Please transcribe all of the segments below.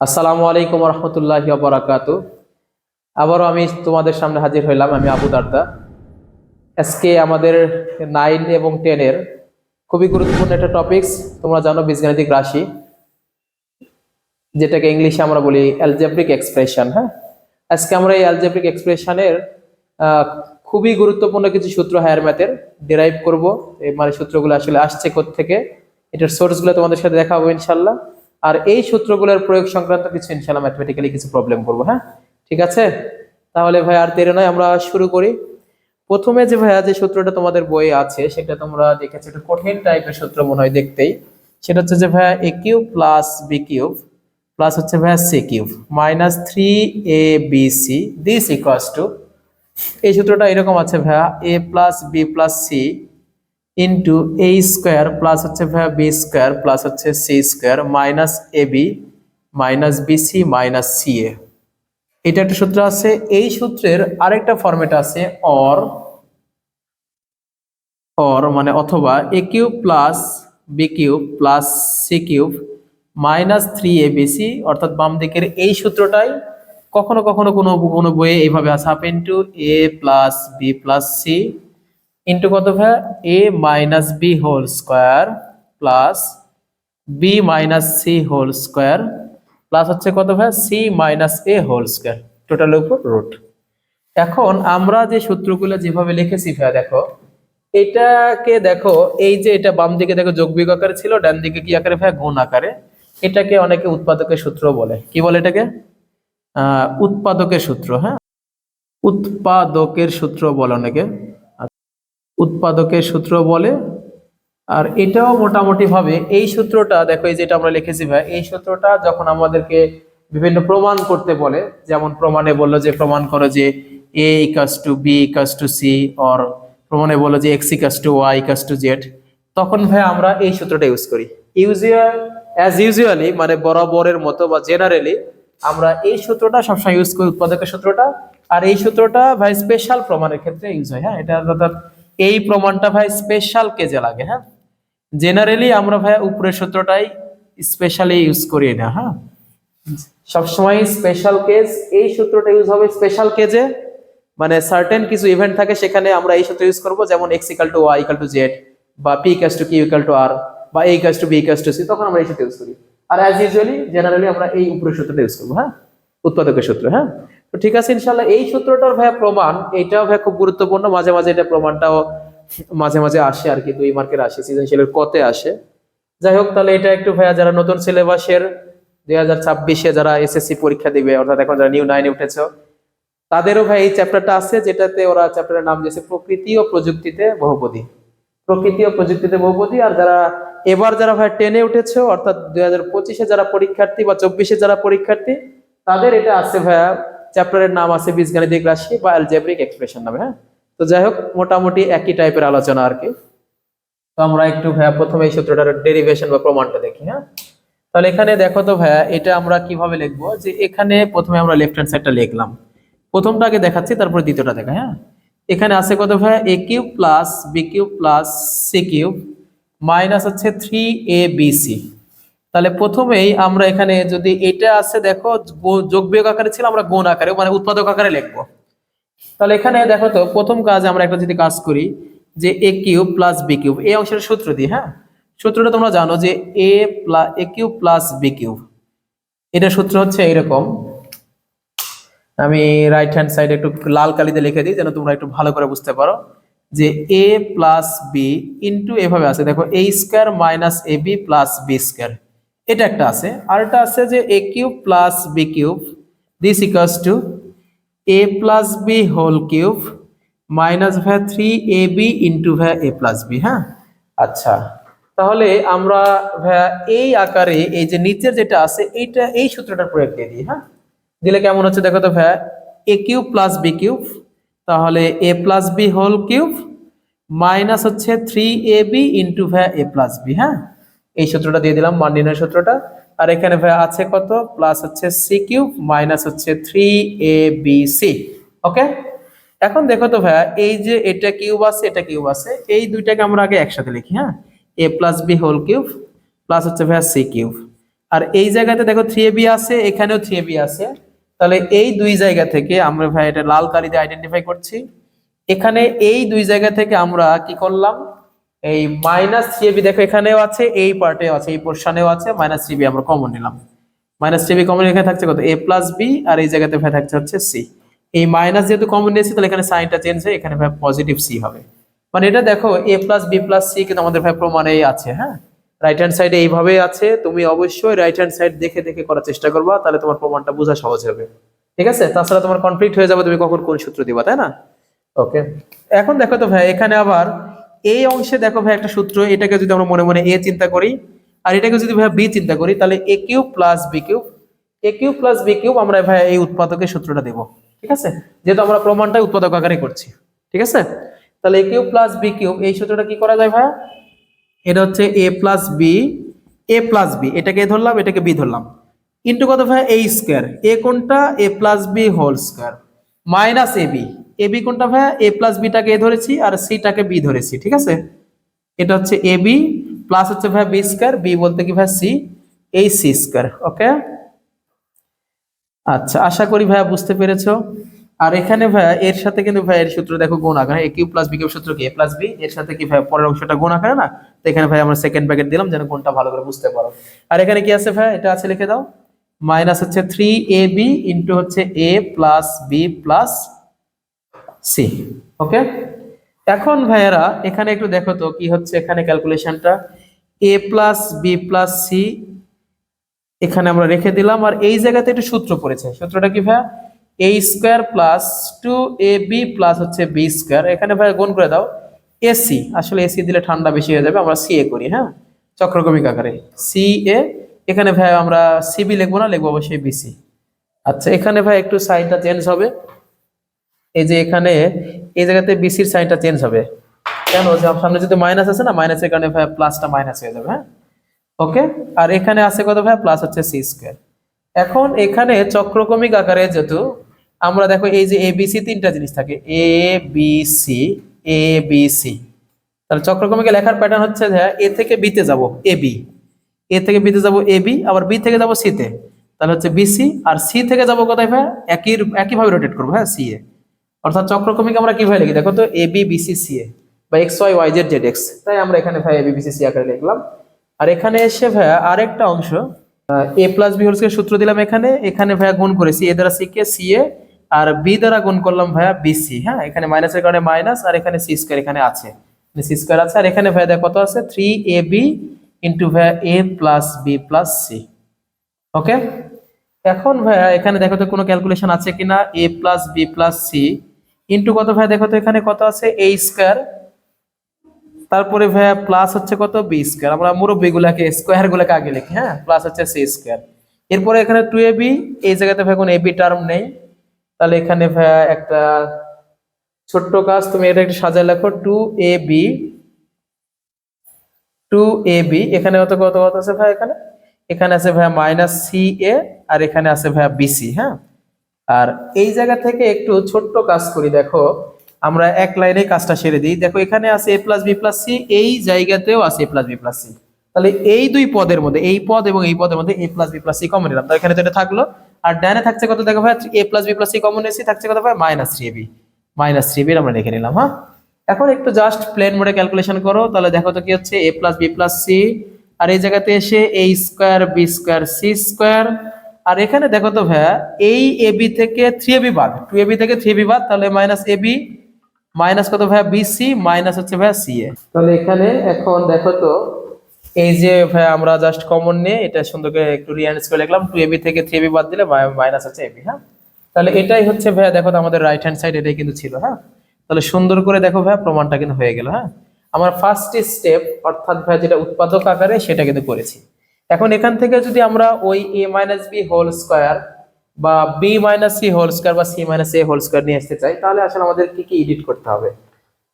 আসসালামু আলাইকুম রহমতুল্লাহি ওয়া বারাকাতু। আবারও আমি তোমাদের সামনে হাজির হইলাম। আমি আবু দারদা। আজকে আমাদের 9 এবং 10 এর খুবই গুরুত্বপূর্ণ একটা টপিকস। তোমরা জানো বীজগাণিতিক রাশি, যেটাকে ইংলিশে আমরা বলি অ্যালজেব্রিক এক্সপ্রেশন। হ্যাঁ, আজকে আমরা এই অ্যালজেব্রিক এক্সপ্রেশনের খুবই গুরুত্বপূর্ণ কিছু সূত্র হায়ার ম্যাথের ডিরাইভ করব। এই মানে সূত্রগুলো আসলে আসছে কোত্থেকে, এটার সোর্সগুলো তোমাদের সাথে দেখাবো ইনশাল্লাহ। আর এই সূত্রগুলোর প্রয়োগ সংক্রান্ত কিছু ইনশাল্লাহ ম্যাথমেটিক্যালি কিছু প্রবলেম করবো। হ্যাঁ, ঠিক আছে। তাহলে ভাই আর দেরি নয়, আমরা শুরু করি। প্রথমে যে ভাইয়া যে সূত্রটা তোমাদের বইয়ে আছে সেটা তোমরা দেখেছো, একটা কঠিন টাইপের সূত্র মনে হয় দেখতেই। সেটা হচ্ছে যে ভাইয়া a cube plus B cube plus হচ্ছে ভাইয়া c cube minus 3abc this equals to, এই সূত্রটা এরকম আছে ভাইয়া, a plus B plus c into a square plus হচ্ছে ভাইয়া বি স্কোয়ার প্লাস হচ্ছে c square minus a b minus b c minus c a. এটা একটা সূত্র আছে। এই সূত্রের আরেকটা ফরম্যাট আছে অর, অর মানে অথবা a cube plus B cube plus C cube minus 3abc, অর্থাৎ বাম দিকের এই সূত্রটাই কখনো কখনো কোনো কোনো বইয়ে এইভাবে আছে, half into a plus B plus c into কত ভাই a minus B whole square plus b minus C whole square plus হচ্ছে কত ভাই c minus a whole square টোটালের উপর রুট। এখন আমরা যে সূত্রগুলো যেভাবে লিখেছি ভাইয়া দেখো, এটাকে দেখো, এই যে এটা বাম দিকে দেখো যোগ বিয়োগ আকারে ছিল, ডান দিকে কি আকারে ভাইয়া গুণ আকারে। এটাকে অনেকে উৎপাদকের সূত্র বলে। কি বলে এটাকে? উৎপাদকের সূত্র। হ্যাঁ, উৎপাদকের সূত্র বলে অনেকে, উৎপাদকের সূত্র বলে। আর এটাও মোটামুটি ভাবে এই সূত্রটা দেখো, এই যেটা আমরা লিখেছি ভাই, এই সূত্রটা যখন আমাদেরকে বিভিন্ন প্রমাণ করতে বলে, যেমন প্রমাণে বললো যে প্রমাণ করো যে a equals to b equals to c, or প্রমাণে বললো যে x equals to y equals to z, তখন ভাই আমরা এই সূত্রটা ইউজ করি। ইউজুয়ালি মানে বরাবরের মতো বা জেনারেলি আমরা এই সূত্রটা সবসময় ইউজ করি, উৎপাদকের সূত্রটা। আর এই সূত্রটা ভাই স্পেশাল প্রমাণের ক্ষেত্রে ইউজ হয়। হ্যাঁ, এটা অর্থাৎ এই প্রমাণটা ভাই স্পেশাল কেজে লাগে। হ্যাঁ, জেনারেলি আমরা ভাই উপরের সূত্রটাই স্পেশালি ইউজ করি না। হ্যাঁ, সবসময় স্পেশাল কেস এই সূত্রটা ইউজ হবে স্পেশাল কেজে, মানে সার্টেন কিছু ইভেন্ট থাকে সেখানে আমরা এই সূত্র ইউজ করব, যেমন x equal to y equal to z বা p equals to q equal to r বা a equals to b equals to c, তখন আমরা এই সূত্র ইউজ করি। আর অ্যাজ ইউজুয়ালি জেনারেলি আমরা এই উপরের সূত্রটা ইউজ করবো। হ্যাঁ, উৎপাদকের সূত্র। হ্যাঁ, তো ঠিক আছে ইনশাআল্লাহ। এই সূত্রটার ভাই প্রমাণ, এটাও ভাই খুব গুরুত্বপূর্ণ। মাঝে মাঝে এটা প্রমাণটাও মাঝে মাঝে আসে আর কি, 2 মার্কের আসে, সৃজনশীলের কতে আসে। যাই হোক, তাহলে এটা একটু ভাইয়া যারা নতুন সিলেবাসের 2026-এ যারা এসএসসি পরীক্ষা দিবে, অর্থাৎ এখন যারা নিউ 9-এ উঠেছে, তাদেরও ভাই এই চ্যাপ্টারটা আছে, যেটাতে ওরা চ্যাপ্টারের নাম দিয়েছে প্রকৃতি ও প্রযুক্তিতে বহুপদী। প্রকৃতি ও প্রযুক্তিতে বহুপদী। আর যারা এবার যারা ভাই 10-এ উঠেছে, অর্থাৎ 2025-এ যারা পরীক্ষার্থী বা 24-এ যারা পরীক্ষার্থী, তাদের এটা আছে ভাইয়া, চ্যাপ্টারের নাম আছে বীজগাণিতিক রাশি বা অ্যালজেব্রিক এক্সপ্রেশন নামে। হ্যাঁ, তো যাই হোক, মোটামুটি একই টাইপের আলোচনা আর কি। তো আমরা একটু ভাইয়া প্রথমে এই সূত্রটার ডেরিভেশন বা প্রমাণটা দেখি। হ্যাঁ, তাহলে এখানে দেখো তো ভাইয়া, এটা আমরা কিভাবে লিখবো, যে এখানে প্রথমে আমরা লেফট হ্যান্ড সাইডটা লিখলাম, প্রথমটা আগে দেখাচ্ছি তারপর দ্বিতীয়টা দেখা। হ্যাঁ, এখানে আছে কত ভাইয়া a cube plus B cube plus C cube minus হচ্ছে 3abc। তাহলে প্রথমেই আমরা এখানে যদি এটা আছে দেখো যোগ বিয়োগ আকারে ছিল, আমরা গুণ আকারে মানে উৎপাদক আকারে লিখবো। তাহলে এখানে দেখো তো প্রথম কাজ আমরা একটা যদি কাজ করি, যে a cube plus B cube এই অংশের সূত্র দিই। হ্যাঁ, সূত্রটা তোমরা জানো যে a cube plus B cube, এটা সূত্র হচ্ছে এইরকম। আমি রাইট হ্যান্ড সাইডে একটু লাল কালিতে লিখে দিই যেন তোমরা একটু ভালো করে বুঝতে পারো, যে এ প্লাস বি ইন্টু এভাবে আছে দেখো a square minus a B plus b square, এটা একটা আছে। আর এটা আছে যে a cube plus B cube this equals to a plus B whole cube minus ভাই 3ab ইন্টু ভাই এ প্লাস বি। হ্যাঁ, আচ্ছা, তাহলে আমরা ভাইয়া এই আকারে এই যে নিচের যেটা আছে এইটা এই সূত্রটার প্রয়োগ দিয়ে দিই। হ্যাঁ, দিলে কেমন হচ্ছে দেখো তো ভাইয়া, a cube plus B cube, তাহলে a plus B whole cube minus হচ্ছে 3ab ইন্টু ভাইয়া এ প্লাস বি। হ্যাঁ, এই সূত্রটা দিয়ে দিলাম, মান নির্ণয়ের সূত্রটা। আর এখানে ভাইয়া আছে কত, প্লাস হচ্ছে সি কিউব মাইনাস হচ্ছে 3abc। ওকে, এখন দেখো তো ভাইয়া, এই যে এটা কিউব আছে এটা কিউব আছে, এই দুইটাকে আমরা আগে একসাথে লিখি। হ্যাঁ, a plus B whole cube plus হচ্ছে ভাইয়া সি কিউব, আর এই জায়গাতে দেখো 3ab আছে, এখানেও 3ab আছে। তাহলে এই দুই জায়গা থেকে আমরা ভাই এটা লাল কালি দিয়ে আইডেন্টিফাই করছি। এখানে এই দুই জায়গা থেকে আমরা কি করলাম, এই -3ab দেখো এখানেও আছে, এই পার্টেও আছে, এই পোরশনেও আছে, -3b আমরা কমন নিলাম। -3b কমন এখানে থাকছে কত, a + b, আর এই জায়গাতে ভাই থাকছে হচ্ছে c। এই মাইনাস যেহেতু কমন নিয়েছি তাহলে এখানে সাইনটা চেঞ্জ হয়ে এখানে ভাই পজিটিভ c হবে। মানে এটা দেখো a + b + c কিন্তু আমাদের ভাই প্রমাণেই আছে। হ্যাঁ, রাইট হ্যান্ড সাইডে এইভাবেই আছে। তুমি অবশ্যই রাইট হ্যান্ড সাইড দেখে দেখে করার চেষ্টা করবা, তাহলে তোমার প্রমাণটা বোঝা সহজ হবে। ঠিক আছে, তাছাড়া তোমার কনফ্লিক্ট হয়ে যাবে, তুমি কখন কোন সূত্র দিবা, তাই না? ওকে, এখন দেখো তো ভাই এখানে আবার এই অংশে দেখো ভাই একটা সূত্র, এটাকে যদি আমরা মনে মনে a চিন্তা করি আর এটাকে যদি ভাই b চিন্তা করি, তাহলে a³ + b³, a³ + b³ আমরা ভাই এই উৎপাদকের সূত্রটা দেব। ঠিক আছে, যেহেতু আমরা প্রমাণটা উৎপাদক আকারে করছি। ঠিক আছে, তাহলে a³ + b³ এই সূত্রটা কি করা যায় ভাই, এটা হচ্ছে a + b, এটাকে a ধরলাম, এটাকে b ধরলাম, ইনটু কত ভাই a², a কোনটা, a + b² মাইনাস ab কোনটা ভাই, a + b টাকে a ধরেছি আর c টাকে b ধরেছি। ঠিক আছে, এটা হচ্ছে ab প্লাস হচ্ছে ভাই b², b বলতে কি ভাই c, এই c²। ওকে, আচ্ছা, আশা করি ভাইয়া বুঝতে পেরেছো। আর এখানে ভাইয়া এর সাথে কিন্তু ভাই এর সূত্র দেখো গুণ আকারে, a³ + b³ সূত্র কি a + b, এর সাথে কি ভাই পরের অংশটা গুণ আকারে না, তো এখানে ভাই আমরা সেকেন্ড ব্র্যাকেট দিলাম যেন কোনটা ভালো করে বুঝতে পারো। আর এখানে কি আছে ভাই, এটা আছে লিখে দাও, মাইনাস হচ্ছে 3ab ইনটু হচ্ছে a + b + c। ওকে, এখন ভাইয়ারা এখানে একটু দেখো তো কি হচ্ছে এখানে ক্যালকুলেশনটা, a + b + c এখানে আমরা রেখে দিলাম। আর এই জায়গাতে একটু সূত্র পড়েছে, সূত্রটা কি ভাই, a² + 2ab + হচ্ছে b², এখানে ভাই গুণ করে দাও ac, আসলে ac দিলে ঠান্ডা বেশি হয়ে যাবে, আমরা ca করি। হ্যাঁ, চক্রক্রমিক আকারে ca, এখানে ভাই আমরা cb লিখবো না, লিখবো অবশ্যই bc। আচ্ছা, এখানে ভাই একটু সাইনটা চেঞ্জ হবে, এই যে এখানে এই জায়গাতে bc এর সাইনটা চেঞ্জ হবে। কেন, যে সামনে যদি মাইনাস আছে না, মাইনাসের কারণে ভাই প্লাসটা মাইনাস হয়ে যাবে। হ্যাঁ, ওকে, আর এখানে আছে কত ভাই, প্লাস হচ্ছে c²। এখন এখানে চক্রক্রমিক আকারে যেহেতু আমরা দেখো এই যে abc তিনটা জিনিস থাকে, abc abc, তাহলে চক্রক্রমিকে লেখার প্যাটার্ন হচ্ছে যে a থেকে b তে যাব ab, a থেকে b তে যাব ab, আবার b থেকে যাব c তে, তাহলে হচ্ছে bc, আর c থেকে যাব কোথায় ভাই, একইভাবে রোটেট করবো। হ্যাঁ, ca, অর্থাৎ চক্রক্রমিক আমরা কিভাবে লিখি দেখো তো, ab bc ca বা x y y z z x, তাই আমরা এখানে ভাই ab bc c আকারে লিখলাম। আর এখানে এসে ভাইয়া আরেকটা অংশ, a + b হোল স্কয়ার সূত্র দিলাম, এখানে এখানে ভাইয়া গুণ করেছি a দ্বারা c কে ca, আর b দ্বারা গুণ করলাম ভাইয়া bc। হ্যাঁ, এখানে মাইনাসের কারণে মাইনাস, আর এখানে c² এখানে আছে, c² আছে, আর এখানে ভাইয়া দেখো কত আছে, 3ab ইনটু ভাইয়া a + b + c। ওকে, এখন ভাইয়া এখানে দেখো তো কোনো ক্যালকুলেশন আছে কিনা, a + b + c ইনটু কত ভাইয়া দেখো তো এখানে কত আছে, a², তারপরে ভাইয়া প্লাস হচ্ছে কত, b², আমরা মুরব্বি গুলাকে স্কয়ার গুলাকে আগে লিখি। হ্যাঁ, প্লাস হচ্ছে c², এরপরে এখানে 2ab, এই জায়গাতে ভাই কোনো ab টার্ম নেই, তাহলে এখানে ভাইয়া একটা ছোট্ট কাজ, তুমি এটা একটু সাজায় লেখো, 2ab এখানে কত কত কত আছে ভাই, এখানে এখানে আছে ভাইয়া -ca, আর এখানে আছে ভাইয়া bc। হ্যাঁ, আর এই জায়গা থেকে একটু ছোট্ট কাজ করি, দেখো আমরা এক লাইনে কাজটা সেরে দিই। দেখো এখানে আছে a + b + c, এই জায়গাতেও আছে a + b + c, তাহলে এই দুই পদের মধ্যে, এই পদ এবং এই পদের মধ্যে a + b + c কমন নিলাম, তো এখানে তো এটা থাকলো। আর ডানে থাকছে কত দেখো ভাই, a + b + c কমন নিয়েছি, থাকছে কত ভাই, -3ab, আমরা লিখে নিলাম। হ্যাঁ, এখন একটু জাস্ট প্লেন মোডে ক্যালকুলেশন করো, তাহলে দেখো তো কি হচ্ছে, a + b + c, আর এই জায়গাতে এসে a² b² c², আর এখানে দেখো তো ভাইয়া এই ab থেকে 3ab বাদ, 2ab থেকে 3ab বাদ, তাহলে -ab মাইনাস কত ভাইয়া bc মাইনাস হচ্ছে ভাইয়া ca। তাহলে এখানে এখন দেখো তো, এই যে ভাইয়া আমরা জাস্ট কমন নিয়ে এটা সুন্দর করে একটু রিঅ্যারেঞ্জ করে লিখলাম, 2ab থেকে 3ab বাদ দিলে মাইনাস হচ্ছে ab। হ্যাঁ, তাহলে এটাই হচ্ছে ভাইয়া দেখো তো আমাদের রাইট হ্যান্ড সাইড এটাই কিন্তু ছিল। হ্যাঁ, তাহলে সুন্দর করে দেখো ভাইয়া প্রমাণটা কিন্তু হয়ে গেল। হ্যাঁ, আমার ফার্স্ট স্টেপ অর্থাৎ ভাইয়া যেটা উৎপাদক আকারে সেটা কিন্তু করেছি। এখন এখান থেকে যদি আমরা ওই a - b হোল স্কয়ার বা b - c হোল স্কয়ার বা c - a হোল স্কয়ার নিয়ে আসতে চাই, তাহলে আসলে আমাদের কি কি এডিট করতে হবে।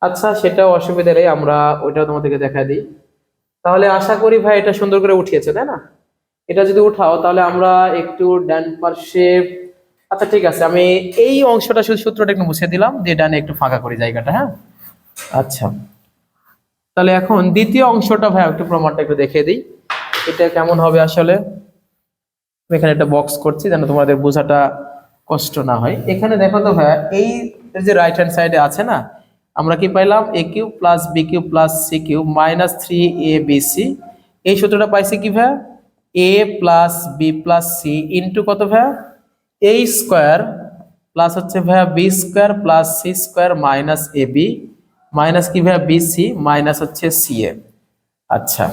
আচ্ছা, সেটাও অসুবিধা নেই, আমরা ওইটাও তোমাদেরকে দেখা দিই। তাহলে আশা করি ভাই এটা সুন্দর করে উঠিয়েছে, তাই না? এটা যদি উঠাও তাহলে আমরা একটু ডান পাশে, আচ্ছা ঠিক আছে, আমি এই অংশটা শুধু সূত্রটা একটু মুছে দিলাম, দিয়ে ডানে একটু ফাঁকা করি জায়গাটা। হ্যাঁ, আচ্ছা, তাহলে এখন দ্বিতীয় অংশটা ভাই একটু প্রমাণটা একটু দেখিয়ে দিই, এটা কেমন হবে আসলে। আমি এখানে একটা বক্স করছি যেন তোমাদের বোঝাটা কষ্ট না হয়। এখানে দেখো তো ভাইয়া, এই যে রাইট হ্যান্ড সাইডে আছে না, আমরা কি পাইলাম a cube plus B cube plus C cube minus 3abc। এই সূত্রটা পাইছি কি ভাইয়া, a plus B plus c into কত ভাইয়া, এ স্কোয়ার প্লাস হচ্ছে ভাইয়া b square plus c square minus a b minus কি ভাইয়া বি সি মাইনাস হচ্ছে সি এ। আচ্ছা,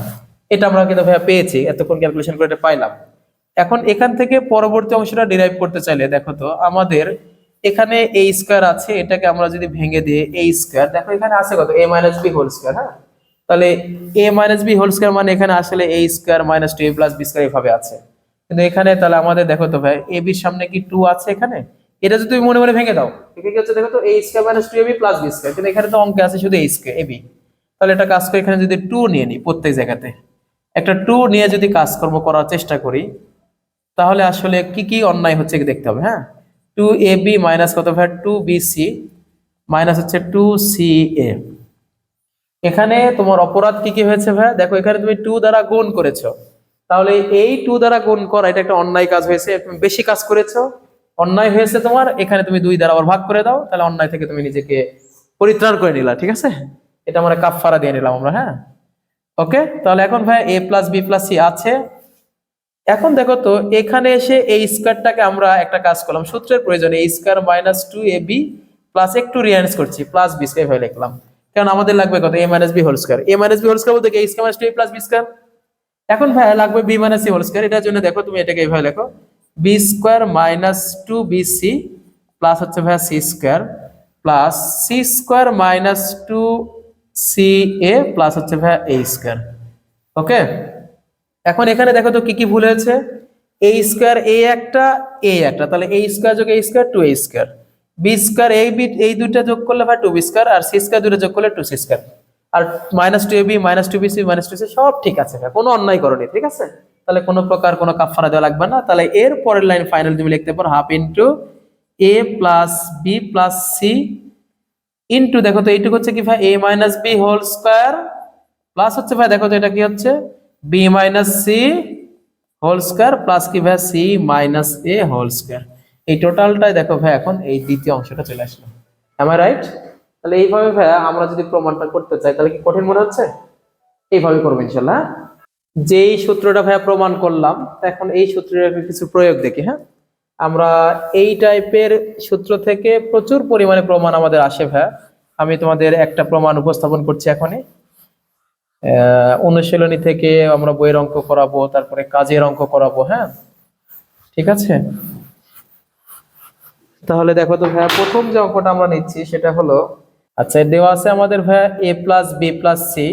এটা আমরা কিন্তু ভাইয়া পেয়েছি, এতক্ষণ ক্যালকুলেশন করে এটা পাইলাম। এখন এখান থেকে পরবর্তী অংশটা ডিরাইভ করতে চাইলে দেখো তো, আমাদের এখানে এ স্কোয়ার আছে, এটাকে আমরা যদি ভেঙে দিই এ স্কোয়ার, দেখো এখানে আছে কত, এ মাইনাস বি হোল স্কোয়ার। হ্যাঁ, তাহলে এ মাইনাস বি হোল স্কোয়ার মানে এখানে আসলে এ square minus two a plus b square এভাবে আছে। কিন্তু এখানে তাহলে আমাদের দেখো তো ভাই, এ বির সামনে কি 2 আছে এখানে, এটা যদি তুমি মনে মনে ভেঙে দাও, এখানে কি হচ্ছে দেখো তো, এ square minus two A B plus b square, কিন্তু এখানে তো অঙ্কে আছে শুধু এ স্কোয়ার এ বি। তাহলে এটা কাজ করে এখানে যদি 2 নিয়ে নিই, প্রত্যেক জায়গাতে একটা 2 নিয়ে যদি কাজকর্ম করার চেষ্টা করি, তাহলে আসলে কি কি অন্যায় হচ্ছে কি দেখতে হবে। হ্যাঁ, 2ab মাইনাস কত ভাই, 2bc মাইনাস হচ্ছে 2ca। এখানে তোমার অপরাধ কি কি হয়েছে ভাই, দেখো এখানে তুমি 2 দ্বারা গুণ করেছো, তাহলে এই 2 দ্বারা গুণ করা এটা একটা অন্যায় কাজ হয়েছে, তুমি বেশি কাজ করেছো, অন্যায় হয়েছে তোমার। এখানে তুমি 2 দ্বারা আবার ভাগ করে দাও, তাহলে অন্যায় থেকে তুমি নিজেকে পরিত্রাণ করে নিলা। ঠিক আছে, এটা আমরা কাফফারা দিয়ে নিলাম আমরা। হ্যাঁ, ওকে, তাহলে এখন ভাই a plus B plus C আছে। এখন দেখো তো, এখানে এসে এই স্কয়ারটাকে আমরা একটা কাজ করলাম, সূত্রের প্রয়োজনে a square minus 2ab plus একটু রিয়ারেঞ্জ করছি প্লাস b স্কয়ার হয়ে লিখলাম, কারণ আমাদের লাগবে কত, a minus b whole square. a minus b whole square বলতে কি, a square minus 2a plus b square. এখন ভাই লাগবে b minus c whole square, এটার জন্য দেখো তুমি এটাকে এইভাবে লেখো, b square minus 2bc plus হচ্ছে ভাই c square plus c square minus 2ca plus হচ্ছে ভাই a স্কয়ার। ওকে, এখন এখানে দেখো তো কি কি ভুল হয়েছে, a স্কয়ার a একটা, তাহলে a স্কয়ার যোগ a square 2a square, b square এই দুইটা যোগ করলে ভাই 2b স্কয়ার, আর c স্কয়ার দুইটা যোগ করলে 2c স্কয়ার, আর minus 2ab minus 2bc minus 2c সব ঠিক আছে, কোনো অন্যায় করনি। ঠিক আছে, তাহলে কোনো প্রকার কোনো কাফারা দেওয়া লাগবে না। তাহলে এর পরের লাইন ফাইনাল তুমি লিখতে পারো half into a plus b plus c into, দেখো তো এইটুকু হচ্ছে কি ভাই a minus b whole square plus হচ্ছে ভাই, দেখো তো এটা কি হচ্ছে b minus c whole square plus কি ভাই c minus a whole square. এই টোটালটাই দেখো ভাই এখন এই দ্বিতীয় অংশটা চলে আসলো। Am I right? তাহলে এইভাবে ভাই আমরা যদি প্রমাণটা করতে চাই, তাহলে কি কঠিন মনে হচ্ছে? এইভাবে করবো ইনশাল্লাহ। যেই সূত্রটা ভাইয়া প্রমাণ করলাম, এখন এই সূত্রের কিছু প্রয়োগ দেখি। হ্যাঁ, আমরা এই টাইপের সূত্র থেকে প্রচুর পরিমাণে প্রমাণ আমাদের আসে ভাইয়া। আমি তোমাদের একটা প্রমাণ উপস্থাপন করছি এখনই। অনুশীলনী থেকে আমরা বইয়ের অঙ্ক করাবো, তারপরে কাজের অঙ্ক করাবো। হ্যাঁ, ঠিক আছে। তাহলে দেখো তো ভাইয়া, প্রথম যে অঙ্কটা আমরা নিচ্ছি সেটা হলো, আচ্ছা দেওয়া আছে আমাদের ভাইয়া a plus B plus c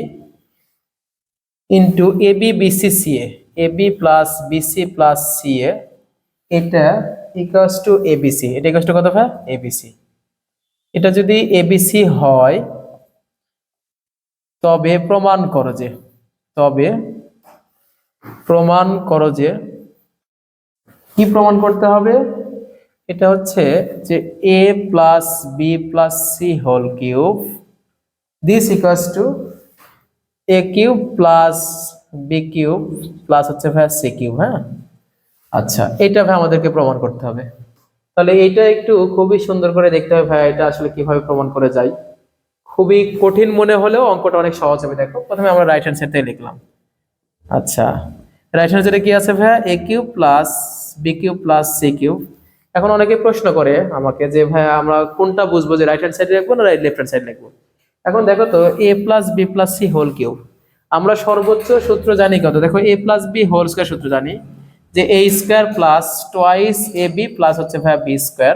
into a b b c c a B plus b c plus c a, এটা ইকুয়ালস টু এবিসি। এটা ইকুয়ালস টু কত ভাই, এবিসি। এটা যদি এবিসি হয় তবে প্রমাণ করো যে, কি প্রমাণ করতে হবে, এটা হচ্ছে যে a plus B plus C whole cube this equals to a cube plus B cube plus হচ্ছে ভাই সি কিউব। হ্যাঁ, আচ্ছা এটা ভাই আমাদেরকে প্রমাণ করতে হবে। তাহলে এইটা একটু খুবই সুন্দর করে দেখতে হবে ভাই, এটা আসলে কিভাবে প্রমাণ করে যায়। খুবই কঠিন মনে হলেও অঙ্কটা অনেক সহজ হবে। দেখো প্রথমে আমরা রাইট হ্যান্ড সাইড থেকে লিখলাম। আচ্ছা, রাইট হ্যান্ড সাইডে কি আছে ভাই, a cube plus B cube plus C cube. এখন অনেকে প্রশ্ন করে আমাকে যে ভাই আমরা কোনটা বুঝবো, যে রাইট হ্যান্ড সাইড লিখবো না লেফট হ্যান্ড সাইড লিখবো। এখন দেখো তো a plus B plus C whole cube, আমরা সর্বোচ্চ সূত্র জানি কত, দেখো a plus B whole square সূত্র জানি যে a square plus twice A B plus হচ্ছে ভাই বি স্কয়ার,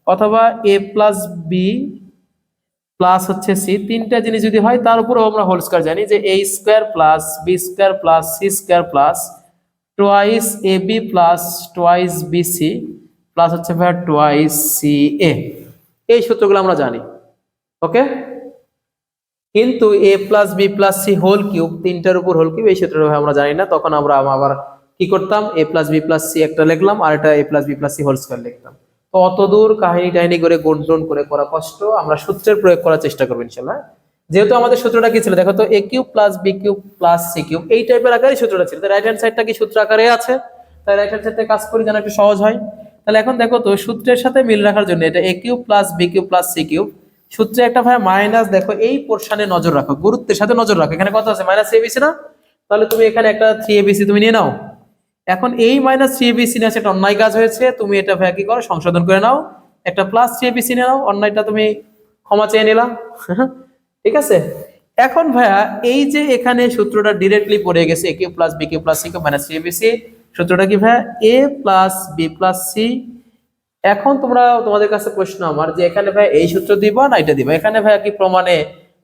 অথবা a প্লাস বি প্লাস হচ্ছে সি, তিনটা জিনিস যদি হয় তার উপরেও আমরা হোল স্কয়ার জানি যে a square plus B square plus C square plus twice A B plus twice B C plus হচ্ছে ভাই টোয়াইস সি এ। এই সূত্রগুলো আমরা জানি। ওকে, কিন্তু a plus B plus C whole cube, তিনটার উপর হোল কিউব, এই সূত্রটা আমরা জানি না। তখন আমরা আবার কি করতাম, a plus B plus C একটা লিখলাম, আর এটা a plus B plus C whole square লিখতাম। তো অত দূর কাহিনী টাহিনী করে গুণ করে করা কষ্ট, আমরা সূত্রের প্রয়োগ করার চেষ্টা করবো ইনশাল্লাহ। যেহেতু আমাদের সূত্রটা কি ছিল, দেখো তো a cube plus B cube plus C cube এই টাইপের আকারে সূত্রটা ছিল, রাইট হ্যান্ড সাইডটা কি সূত্র আকারে আছে, তাই রাইট হ্যান্ড সাইড থেকে কাজ করি যেন একটু সহজ হয়। তাহলে এখন দেখো তো সূত্রের সাথে মিল রাখার জন্য এটা a cube plus b cube plus c cube, সূত্রে একটা ভাই মাইনাস, দেখো এই পোরশনে নজর রাখো, গুরুত্বের সাথে নজর রাখো, এখানে কত আছে মাইনাস abc না, তাহলে তুমি এখানে একটা 3abc তুমি নিয়ে নাও। এখন এই মাইনাস 3abc নিয়ে একটা অন্যায় কাজ হয়েছে, তুমি এটা ভাই কি করো সংশোধন করে নাও, একটা প্লাস 3abc নিয়ে নাও, অন্যায়টা তুমি ক্ষমা চেয়ে নিলাম। ঠিক আছে, এখন ভাইয়া এই যে এখানে সূত্রটা ডিরেক্টলি পড়ে গেছে a cube plus b cube plus c cube minus 3abc, সূত্রটা কি ভাইয়া a plus b plus c। এখন তোমাদের কাছে প্রশ্ন আমার যে এখানে ভাই এই সূত্র দিব না এটা দিব, এখানে ভাই কি প্রমাণে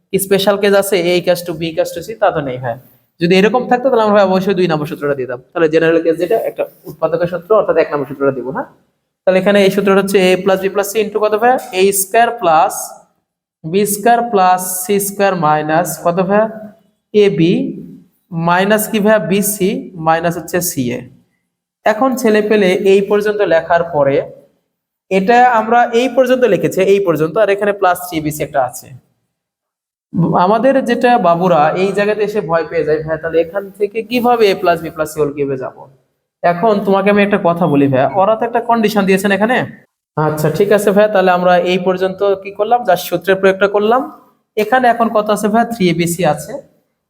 কি স্পেশাল কেস আছে a equals to b equals to c, তা তো নেই ভাই। যদি এরকম থাকতো তাহলে আমরা ভাই অবশ্যই 2 নম্বর সূত্রটা দিতাম, তাহলে জেনারেল কেস যেটা একটা উৎপাদকের সূত্র অর্থাৎ 1 নম্বর সূত্রটা দিব। হ্যাঁ, তাহলে এখানে এই সূত্রটা হচ্ছে a plus b plus c into কত ভাই a square plus b square plus c square minus কত ভাই ab মাইনাস কি ভাই bc মাইনাস হচ্ছে ca। এখন ছেলে পেলে এই পর্যন্ত লেখার পরে এটা আমরা এই পর্যন্ত লিখেছে এই পর্যন্ত, আর এখানে প্লাস 3bc একটা আছে। আমাদের যেটা বাবুরা এই জায়গাতে এসে ভয় পেয়ে যায় ভাই, তাহলে এখান থেকে কিভাবে a plus b plus c whole কিউবে যাব। এখন তোমাকে আমি একটা কথা বলি ভাই, ওরা তো একটা কন্ডিশন দিয়েছেন এখানে। আচ্ছা ঠিক আছে ভাই, তাহলে আমরা এই পর্যন্ত কি করলাম, জাস্ট সূত্রের প্রয়োগটা করলাম। এখানে এখন কত আছে ভাই 3abc আছে,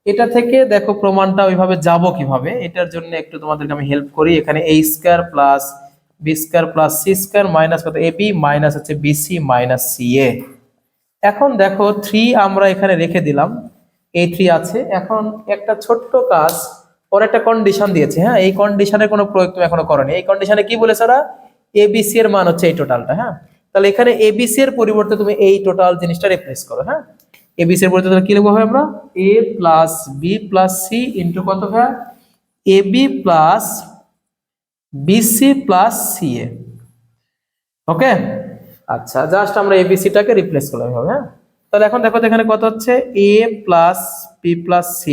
এটা থেকে দেখো প্রমাণটা ওইভাবে যাব কিভাবে, এটার জন্য একটু তোমাদেরকে আমি হেল্প করি। এখানে a square plus b square plus c square minus কত ab মাইনাস হচ্ছে bc মাইনাস ca। এখন দেখো 3 আমরা এখানে রেখে দিলাম, এই 3 আছে। এখন একটা ছোট্ট কাজ, ওর একটা কন্ডিশন দিয়েছে। হ্যাঁ, এই কন্ডিশনের কোনো প্রয়োগ তুমি এখনো করোনি। এই কন্ডিশনে কি বলেছে ওরা, abc এর মান হচ্ছে এই টোটালটা। হ্যাঁ, তাহলে এখানে abc এর পরিবর্তে তুমি এই টোটাল জিনিসটা রিপ্লেস করো। হ্যাঁ, abc এর পরিবর্তে কি লিখবো আমরা a plus b plus c into কত হয় ab plus bc plus ca। ওকে, আচ্ছা জাস্ট আমরা abc টাকে রিপ্লেস করলাম এভাবে। হ্যাঁ, তাহলে এখন দেখো এখানে কত হচ্ছে a plus b plus c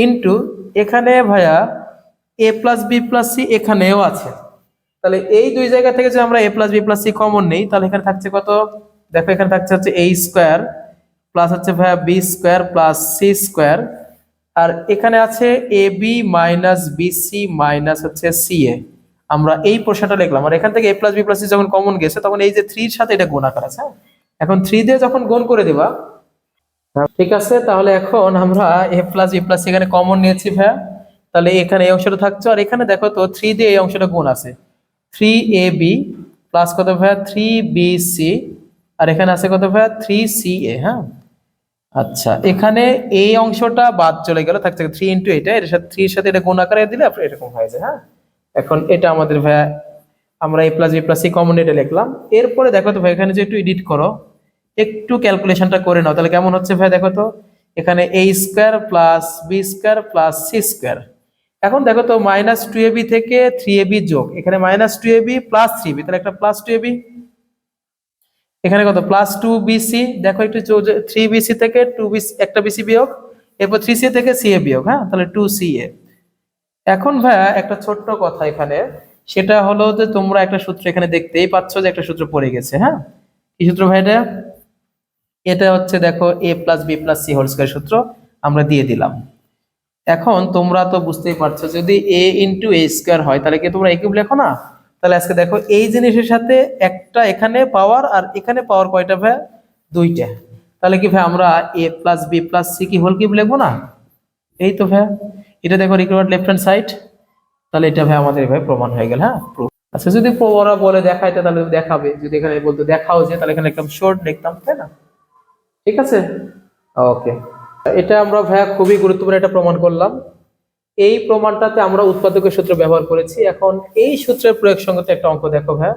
into এখানে ভাইয়া a plus b plus c এখানেও আছে। তাহলে এই দুই জায়গা থেকে যদি আমরা a plus b plus c common নেই, তাহলে এখানে থাকছে কত, দেখো এখানে থাকছে হচ্ছে a স্কয়ার প্লাস হচ্ছে ভাইয়া b square plus c square, আর এখানে আছে ab মাইনাস bc মাইনাস হচ্ছে ca। আমরা এই পোর্শনটা লিখলাম, আর এখান থেকে a plus b plus c যখন কমন গেছে তখন এই যে 3 এর সাথে এটা গুণ আকার আছে। এখন 3 দিয়ে যখন গুণ করে দিবা, ঠিক আছে, তাহলে এখন আমরা a plus b plus c এখানে কমন নিয়েছি ভাইয়া, তাহলে এখানে এই অংশটা থাকছে, আর এখানে দেখো তো 3 দিয়ে এই অংশটা গুণ আছে, 3ab প্লাস কত ভাইয়া 3bc, আর এখানে আছে কত ভাইয়া 3ca। হ্যাঁ, আচ্ছা এখানে এই অংশটা বাদ চলে গেল, থাকছে 3 ইনটু এটা, এর সাথে 3 এর সাথে এটা গুণ আকারে দিলে এরকম হয়ে যায়। হ্যাঁ, এখন এটা আমাদের ভাইয়া আমরা a plus b plus c common এটা লিখলাম। এরপরে দেখো তো ভাই এখানে যে একটু এডিট করো, একটু ক্যালকুলেশনটা করে নাও, তাহলে কেমন হচ্ছে ভাই দেখো তো এখানে a square plus b square plus c square. এখন দেখো তো মাইনাস 2ab থেকে 3ab যোগ, এখানে মাইনাস 2ab প্লাস 3b, তাহলে একটা প্লাস 2ab, এখানে কত প্লাস 2bc, দেখো একটু 3bc থেকে 2bc একটা bc বিয়োগ, এরপর 3ca থেকে ca বিয়োগ। হ্যাঁ, তাহলে 2ca। এখন ভাইয়া একটা ছোট্ট কথা এখানে, সেটা হলো যে তোমরা একটা সূত্র এখানে দেখতেই পাচ্ছ যে একটা সূত্র পড়ে গেছে। হ্যাঁ, কি সূত্র ভাই এটা, এটা হচ্ছে দেখো a plus b plus c whole square সূত্র আমরা দিয়ে দিলাম। এখন তোমরা তো বুঝতেই পারছো যদি a ইনটু a স্কয়ার হয় তাহলে কি তোমরা a কিউব লেখো না, তাহলে আজকে দেখো এই জিনিসের সাথে একটা এখানে পাওয়ার আর এখানে পাওয়ার কয়টা ভাই, দুইটা, তাহলে কি ভাই আমরা a plus b plus c কি হোল কিউব লিখবো না, এই তো ভাই এটা দেখো রিকোয়ার্ড লেফট হ্যান্ড সাইড, তাহলে এটা ভাই আমাদের ভাই প্রমাণ হয়ে গেল। হ্যাঁ, proof। আচ্ছা যদি ওরা বলে দেখাইতে তাহলে দেখাবে, যদি এখানে বলতো দেখাও যে, তাহলে এখানে একদম শর্ট লিখতাম, তাই না? ঠিক আছে, ওকে। এটা আমরা ভাইয়া খুবই গুরুত্বপূর্ণ একটা প্রমাণ করলাম। এই প্রমাণটাতে আমরা উৎপাদকের সূত্র ব্যবহার করেছি। এখন এই সূত্রের প্রয়োগ সঙ্গত একটা অঙ্ক দেখো ভাইয়া,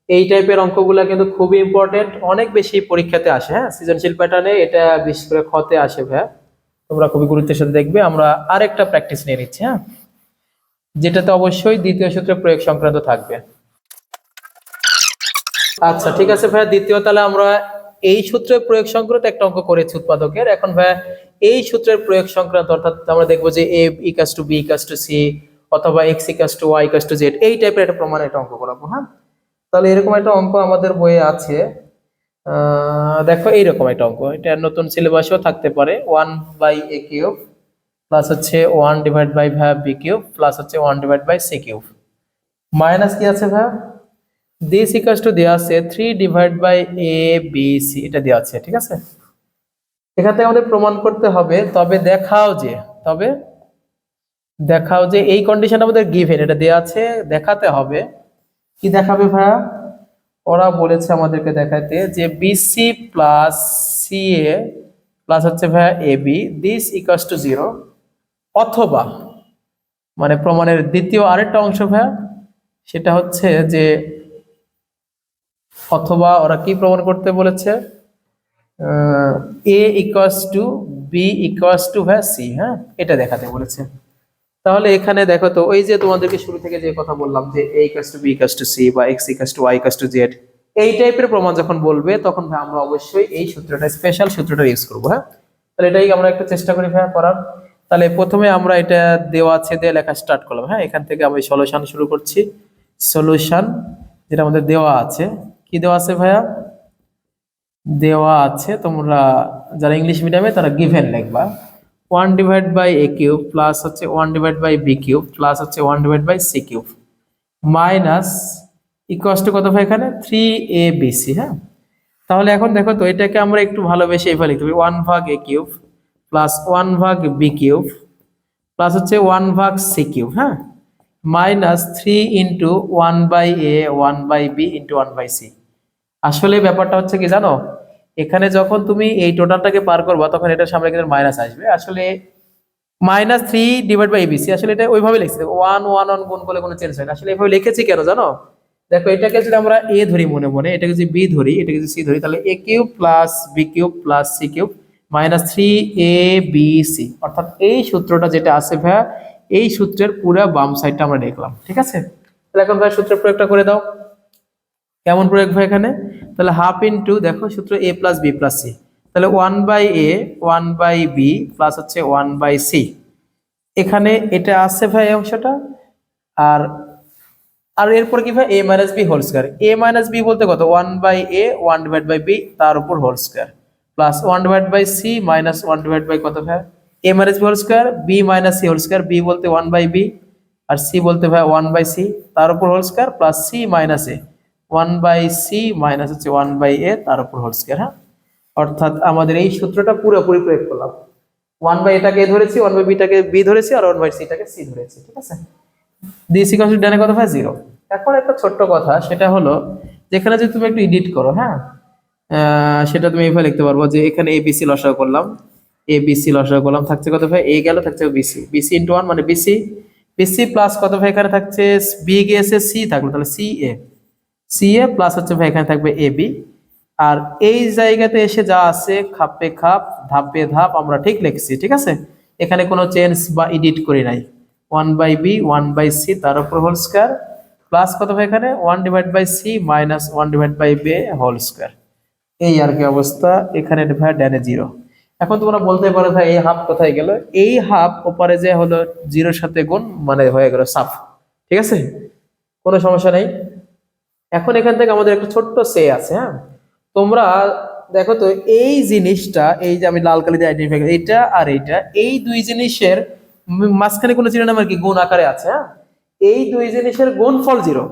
এই টাইপের অঙ্কগুলো কিন্তু খুবই ইম্পর্টেন্ট, অনেক বেশি পরীক্ষাতে আসে। হ্যাঁ, সৃজনশীল প্যাটার্নে এটা বিশেষ করে খতে আসে ভাইয়া, তোমরা খুবই গুরুত্বের সাথে দেখবে। আমরা আরেকটা প্র্যাকটিস নিয়ে নিচ্ছি। হ্যাঁ, যেটাতে অবশ্যই দ্বিতীয় সূত্রের প্রয়োগ সংক্রান্ত থাকবে। আচ্ছা ঠিক আছে ভাইয়া, দ্বিতীয় তাহলে আমরা এই সূত্রের প্রয়োগ সংক্রান্ত একটা অঙ্ক করেছি উৎপাদকের। এখন ভাইয়া এই সূত্রের প্রয়োগ সংক্রান্ত অর্থাৎ আমরা দেখবো যে a equals to b equals to c অথবা x equals to y equals to z, এই টাইপের একটা প্রমাণ একটা অঙ্ক করাবো। হ্যাঁ, তাহলে এরকম একটা অঙ্ক আমাদের বইয়ে আছে। দেখো এইরকম একটা অঙ্ক, এটা নতুন সিলেবাসেও থাকতে পারে। 1/a কিউব প্লাস হচ্ছে 1 divide by b cube plus হচ্ছে 1 divide by c cube. Minus কি আছে ভাই, দিস ইকুয়ালস টু দেওয়া আছে 3 divide by A B C, এটা দেওয়া আছে, ঠিক আছে। এখান থেকে আমাদের প্রমাণ করতে হবে, তবে দেখাও যে এই কন্ডিশন আমাদের গিভেন, এটা দেওয়া আছে, দেখাতে হবে। কি দেখাবে ভাইয়া, ওরা বলেছে আমাদেরকে দেখাতে যে বিসি প্লাস সি এ প্লাস হচ্ছে ভাইয়া A B this equals to 0, অথবা মানে প্রমাণের দ্বিতীয় আরেকটা অংশ ভাইয়া, সেটা হচ্ছে যে অথবা ওরা কি প্রমাণ করতে বলেছে, a equals to b equals to ভাইয়া সি, হ্যাঁ এটা দেখাতে বলেছে। তাহলে এখানে দেখো তো, ওই যে তোমাদেরকে শুরু থেকে যে কথা বললাম যে a equals to b equals to c বা x equals to y equals to z, এই টাইপের প্রমাণ যখন বলবে তখন ভাই আমরা অবশ্যই এই সূত্রটা, স্পেশাল সূত্রটা ইউজ করব। হ্যাঁ, তাহলে এটাই আমরা একটু চেষ্টা করি ভাই করার। তাহলে প্রথমে আমরা এটা দেওয়া আছে দিয়ে লেখা স্টার্ট করলাম। হ্যাঁ, এখান থেকে আমি সলিউশন শুরু করছি। সলিউশন যেটা আমাদের দেওয়া আছে, কি দেওয়া আছে ভাইয়া, দেওয়া আছে, তোমরা যারা ইংলিশ মিডিয়ামে তারা গিভেন লিখবা 1 divide by A cube plus হচ্ছে 1 divide by B cube plus হচ্ছে 1 divide by C cube minus equals to কত ভাই এখানে 3abc। হ্যাঁ, তাহলে এখন দেখো তো, এটাকে আমরা একটু ভালোবেসে এইভাবে লিখতে পারি 1 ভাগ এ কিউব প্লাস 1 ভাগ বি কিউব প্লাস হচ্ছে 1 ভাগ সি কিউব, হ্যাঁ, minus 3 into 1 by A 1 by B into 1 by C. আসলে ব্যাপারটা হচ্ছে কি জানো, এখানে যখন তুমি এই টোটালটাকে পার করবা তখন এটার সামনে কিন্তু মাইনাস আসবে। আসলে মাইনাস 3 ডিভাইড বাই এবিসি, আসলে এটা ওইভাবে লিখছি, 1 1 1 গুণ করলে কোনো চেঞ্জ হয় না। আসলে এইভাবে লিখেছি কেন জানো, দেখো এটাকে যদি আমরা এ ধরি মনে মনে, এটাকে যদি বি ধরি, এটাকে যদি সি ধরি, তাহলে a cube plus B cube plus C cube minus 3abc, অর্থাৎ এই সূত্রটা যেটা আছে ভাইয়া, এই সূত্রের পুরো বাম সাইডটা আমরা লিখলাম, ঠিক আছে। তাহলে এখন ভাই সূত্রের প্রয়োগটা করে দাও। কেমন প্রয়োগ ভাই এখানে, তাহলে হাফ ইন্টু দেখো সূত্র A plus B plus C, তাহলে 1 by A 1 by B plus হচ্ছে 1 বাই সি, এখানে এটা আছে ভাই এই অংশটা। আর আর এরপর কি ভাই a minus B whole square, a minus B বলতে কত 1 by A 1 divide by B তার উপর whole square plus 1 divide by C minus 1 divide by কত ভাই a minus B whole square, b minus C whole square, b বলতে 1 by B R c বলতে ভাই 1 by C তার উপর whole square plus c minus a 1 by C minus হচ্ছে 1 by এ তার উপর হোল স্কয়ার। হ্যাঁ, অর্থাৎ আমাদের এই সূত্রটা পুরোপুরি প্রয়োগ করলাম। 1 বাই এটাকে ধরেছি, 1 বাই বিটাকে বি ধরেছি, আর 1 বাই সিটাকে সি ধরেছি, ঠিক আছে। দিস ইকুয়ালস টু ডানে কত হয় 0। এখন একটা ছোট্ট কথা, সেটা হলো যেখানে যদি তুমি একটু এডিট করো, হ্যাঁ, সেটা তুমি এইভাবে লিখতে পারবো যে এখানে এবিসি লসাগু করলাম, এবিসি লসাগু করলাম, থাকছে কত ভাই এ গেল, থাকছে বিসি, বিসি ইনটু 1 মানে বিসি, বিসি প্লাস কত ভাই এখানে থাকছে বি গিয়েছে সি থাকলো, তাহলে সি এ, সি এ প্লাস হচ্ছে ভাই এখানে থাকবে এ বি। আর এই জায়গাতে এসে যা আছে খাপে খাপ ধাপে ধাপ আমরা ঠিক লিখছি, ঠিক আছে, এখানে কোনো চেঞ্জ বা এডিট করি নাই। 1 বাই বি 1 বাই সি তার উপর হোল স্কয়ার প্লাস কত ভাই এখানে 1 divide by C minus 1 divide by B whole square, এই আর কি অবস্থা। এখানে ভাই ডানে 0। এখন তোমরা বলতে পারো ভাই এই হাফ কোথায় গেল, এই হাফ ওপারে যে হলো 0 সাথে গুণ মানে হয়ে গেল সাফ, ঠিক আছে, কোনো সমস্যা নেই। এখন এখান থেকে আমাদের একটা ছোট্ট সে আছে। হ্যাঁ, তোমরা দেখো তো এই জিনিসটা, এই যে আমি লাল কালি দিয়ে আইডেন্টিফাই করি, এটা আর এইটা, এই দুই জিনিসের মাঝখানে কোনো চিহ্ন নাম আর কি গুণ আকারে আছে। হ্যাঁ, এই দুই জিনিসের গুণফল 0।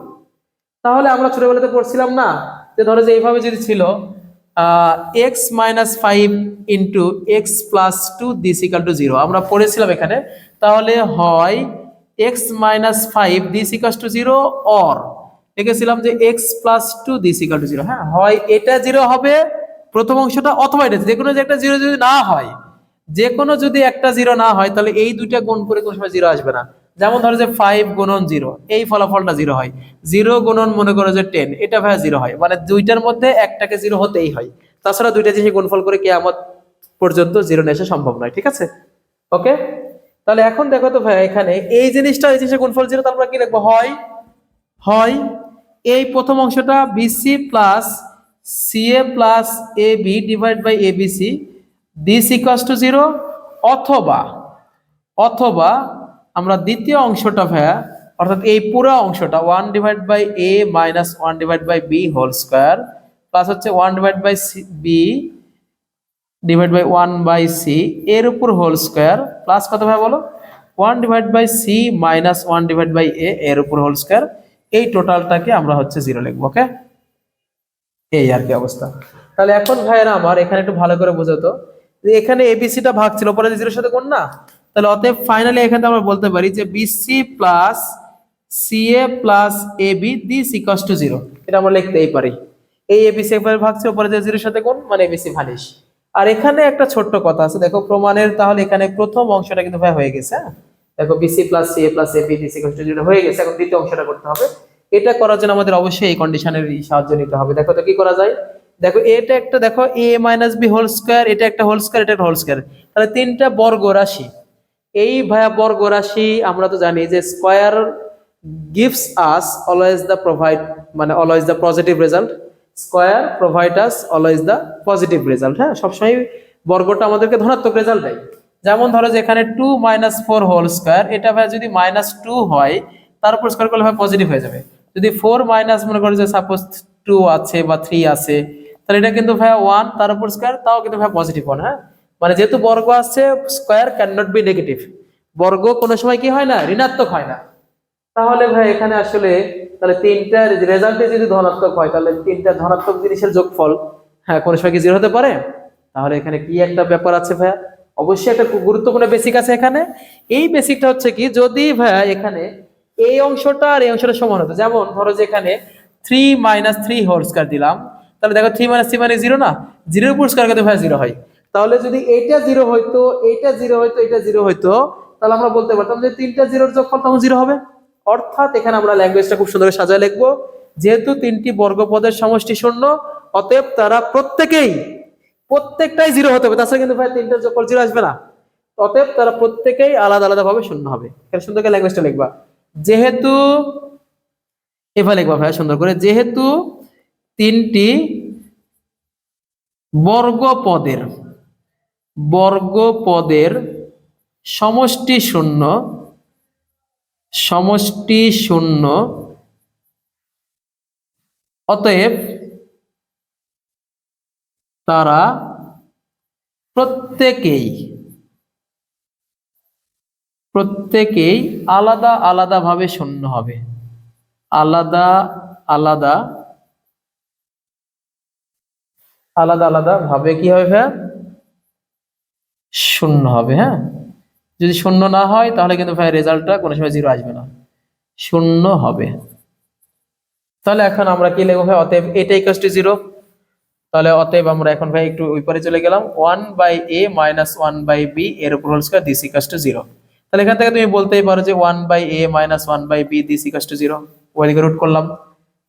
তাহলে আমরা ছোটবেলাতে পড়ছিলাম না যে ধরো যে এইভাবে যদি ছিল x minus 5 into x plus 2 this equal to 0, আমরা পড়েছিলাম এখানে। তাহলে হয় x minus 5 this equal to 0 or লিখেছিলাম যে x plus 2 this equal to 0। হ্যাঁ, হয় এটা 0 হবে প্রথম অংশটা, অথবা এটা যে কোনো যে একটা 0 যদি না হয়, যে কোনো যদি একটা 0 না হয়, তাহলে এই দুইটা গুণ করে কোনো সময় 0 আসবে না। যেমন ধরো যে 5 গুণন 0, এই ফলাফলটা 0 হয়। 0 গুণন মনে করো যে 10, এটা ভাই 0 হয়, মানে দুইটার মধ্যে একটাকে 0 হতেই হয়। তাছাড়া দুইটা জিনিস গুণফল করে কিয়ামত পর্যন্ত 0 নিয়ে আসা সম্ভব নয়, ঠিক আছে। ওকে, তাহলে এখন দেখো তো ভাই এখানে এই জিনিসটা, এই জিনিসের গুণফল 0, তারপর কি লিখবো, হয় হয় এই প্রথম অংশটা BC plus CA plus A B divide by ABC this equals to 0, অথবা অথবা আমরা দ্বিতীয় অংশটা ভাইয়া, অর্থাৎ এই পুরো অংশটা 1 divide by a minus 1 divide by B whole square plus হচ্ছে 1 divide by b divide by 1 by c এর উপর হোল স্কয়ার প্লাস কত ভাই বলো 1 divide by C minus 1 divide by a এর উপর হোল স্কয়ার। এই টোটালটাকে আমরা হচ্ছে 0 লিখবো। ওকে, এই আর কি অবস্থা। তাহলে এখন ভাইয়েরা আমার এখানে একটু ভালো করে বোঝাতো যে এখানে এবিসিটা ভাগ ছিল, পরে যে 0 এর সাথে কোণ না, তাহলে অতএব ফাইনালি এখানে আমরা বলতে পারি যে BC plus CA plus AB this equals to 0, এটা আমরা লিখতেই পারি। এই এবিসি একবার ভাগ ছিল, পরে যে 0 এর সাথে কোণ মানে এবিসি ভানিশ। আর এখানে একটা ছোট্ট কথা আছে দেখো প্রমাণের, তাহলে এখানে প্রথম অংশটা কিন্তু ভাই হয়ে গেছে। হ্যাঁ, দেখো BC plus CA plus AB this equals to 0 হয়ে গেছে। এখন দ্বিতীয় অংশটা করতে হবে। এটা করার জন্য আমাদের অবশ্যই এই কন্ডিশনের সাহায্য নিতে হবে। দেখো তো কি করা যায়। দেখো এটা একটা, দেখো a minus B whole square, এটা একটা হোল স্কয়ার, এটা একটা হোল স্কয়ার, তাহলে তিনটা বর্গ রাশি। এই ভাইয়া বর্গ রাশি আমরা তো জানি যে square gives us always the provide, মানে always the positive result. Square provide us always the positive result. হ্যাঁ, সবসময় বর্গটা আমাদেরকে ধনাত্মক রেজাল্ট দেয়। যেমন ধরো যে এখানে 2 - 4 হোল স্কয়ার, এটা ভাই যদি -2 হয় তারপর স্কয়ার করলে ভাই পজিটিভ হয়ে যাবে। যদি 4 মাইনাস মনে করো যে সাপোজ 2 আছে বা 3 আছে, তাহলে এটা কিন্তু ভাই 1 তার উপর স্কয়ার, তাও কিন্তু ভাই পজিটিভ 1। হ্যাঁ, মানে যেহেতু বর্গ আছে square can not be negative, বর্গ কোনো সময় কি হয় না, ঋণাত্মক হয় না। তাহলে ভাই এখানে আসলে তাহলে তিনটার রেজাল্টে যদি ধনাত্মক হয় তাহলে তিনটা ধনাত্মক জিনিসের যোগফল হ্যাঁ কোনো সময় কি 0 হতে পারে? তাহলে এখানে কি একটা ব্যাপার আছে ভাইয়া, অবশ্যই একটা গুরুত্বপূর্ণ বেসিক আছে এখানে। এই বেসিকটা হচ্ছে কি, যদি ভাইয়া এখানে এই অংশটা আর এই অংশটা সমান হতো, যেমন ধরো যে এখানে 3 - 3 হোল স্কয়ার দিলাম, তাহলে দেখো 3 - 3 মানে 0 না, 0 এর উপর স্কয়ার করতে ভাই 0 হয়। তাহলে যদি এইটা 0 হইতো, এইটা 0 হইতো, এটা 0 হইতো, তাহলে আমরা বলতে পারতাম যে তিনটা 0 এর যোগফল তখন 0 হবে। অর্থাৎ এখানে আমরা ল্যাঙ্গুয়েজটা খুব সুন্দর করে সাজায় লিখবো, যেহেতু তিনটি বর্গপদের সমষ্টি শূন্য, অতএব তারা প্রত্যেকটাই 0 হতে হবে, তাছাড়া কিন্তু ভাই তিনটার যোগফল 0 আসবে না। অতএব তারা প্রত্যেকেই আলাদা আলাদা ভাবে শূন্য হবে। এখানে সুন্দর করে ল্যাঙ্গুয়েজটা লিখবা, যেহেতু এভাবে লিখবা ভাই সুন্দর করে, যেহেতু তিনটি বর্গপদের সমষ্টি শূন্য, অতএব তারা প্রত্যেকেই আলাদা আলাদা ভাবে শূন্য হবে, আলাদা আলাদা ভাবে কি হবে ভাইয়া, শূন্য হবে। হ্যাঁ, যদি শূন্য না হয় তাহলে কিন্তু ভাই রেজাল্টটা কোনো সময় 0 আসবে না, শূন্য হবে। তাহলে এখন আমরা কি লিখবো ভাই, অতএব এটা ইকুয়ালস টু 0। তাহলে অতএব আমরা এখন ভাই একটু ওই পারে চলে গেলাম, 1/a - 1/b এর উপর whole square this equals to 0। তাহলে এখান থেকে তুমি বলতেই পারো যে 1/a - 1/b this equals to 0। ওইদিকে রুট করলাম,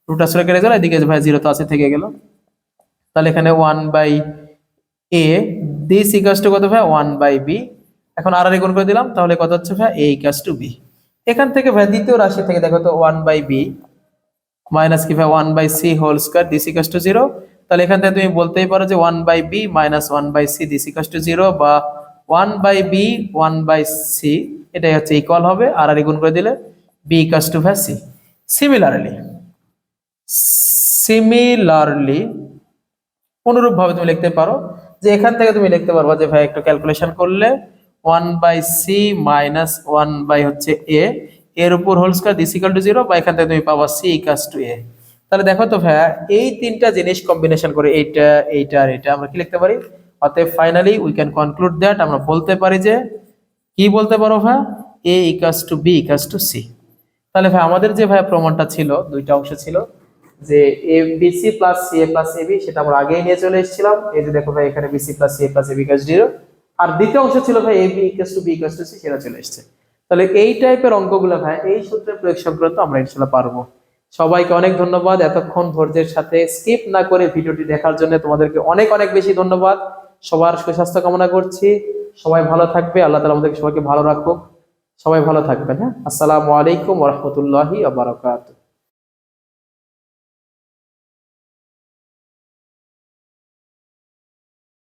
রুট আসলে কেটে গেল, এদিকে ভাই 0 তো আছে থেকে গেল। তাহলে এখানে 1/a দিস ইকুয়ালস টু কত ভাই, 1/b। এখন আর গুণ করে দিলাম, তাহলে কত হচ্ছে ভাই, a ইকুয়ালস টু b। এখান থেকে ভাই দ্বিতীয় রাশি থেকে দেখো তো 1/b মাইনাস কি ভাই 1/c whole square this equals to 0। তাহলে এখান থেকে তুমি বলতেই পারো যে 1/b - 1/c this equals to 0, বা 1/b 1/c এটাই হচ্ছে ইকুয়াল হবে, আর গুণ করে দিলে b ইকুয়ালস টু ভাই c। সিমিলারলি অনুরূপ ভাবে তুমি লিখতে পারো যে এখান থেকে তুমি লিখতে পারবা যে ভাই একটু ক্যালকুলেশন করলে 1/c মাইনাস 1 হচ্ছে a এর উপর whole square this equal to 0, বা এখান থেকে তুমি পাবা c ইকুয়ালস টু a। তাহলে দেখো তো ভাই এই তিনটা জিনিস কম্বিনেশন করে এইটা এইটা আর এটা আমরা কি লিখতে পারি। অতএব finally we can conclude that, আমরা বলতে পারি যে কি বলতে পারো ভাই, a equals to b equals to c। তাহলে ভাই আমাদের যে ভাই প্রমাণটা ছিল, দুইটা অংশ ছিল, যে abc plus ca plus ab, সেটা আমরা আগেই নিয়ে চলে এসেছিলাম। এই যে দেখো ভাই এখানে bc plus ca plus ab equals 0, আর দ্বিতীয় অংশ ছিল ভাই ab equals to b equals to c, সেটা চলে এসেছে। তাহলে এই টাইপের অঙ্কগুলো ভাই এই সূত্রের প্রয়োগ সংক্রান্ত আমরা ইনশাআল্লাহ পারবো। সবাইকে অনেক ধন্যবাদ এতক্ষণ ধৈর্যের সাথে স্কিপ না করে ভিডিওটি দেখার জন্য, তোমাদেরকে অনেক অনেক বেশি ধন্যবাদ। সবার সুস্বাস্থ্য কামনা করছি, সবাই ভালো থাকবে, আল্লাহ তাআলা আমাদেরকে সবাইকে ভালো রাখুক। সবাই ভালো থাকবেন। হ্যাঁ, আসসালামু আলাইকুম ওয়া রাহমাতুল্লাহি ওয়া বারাকাতুহু।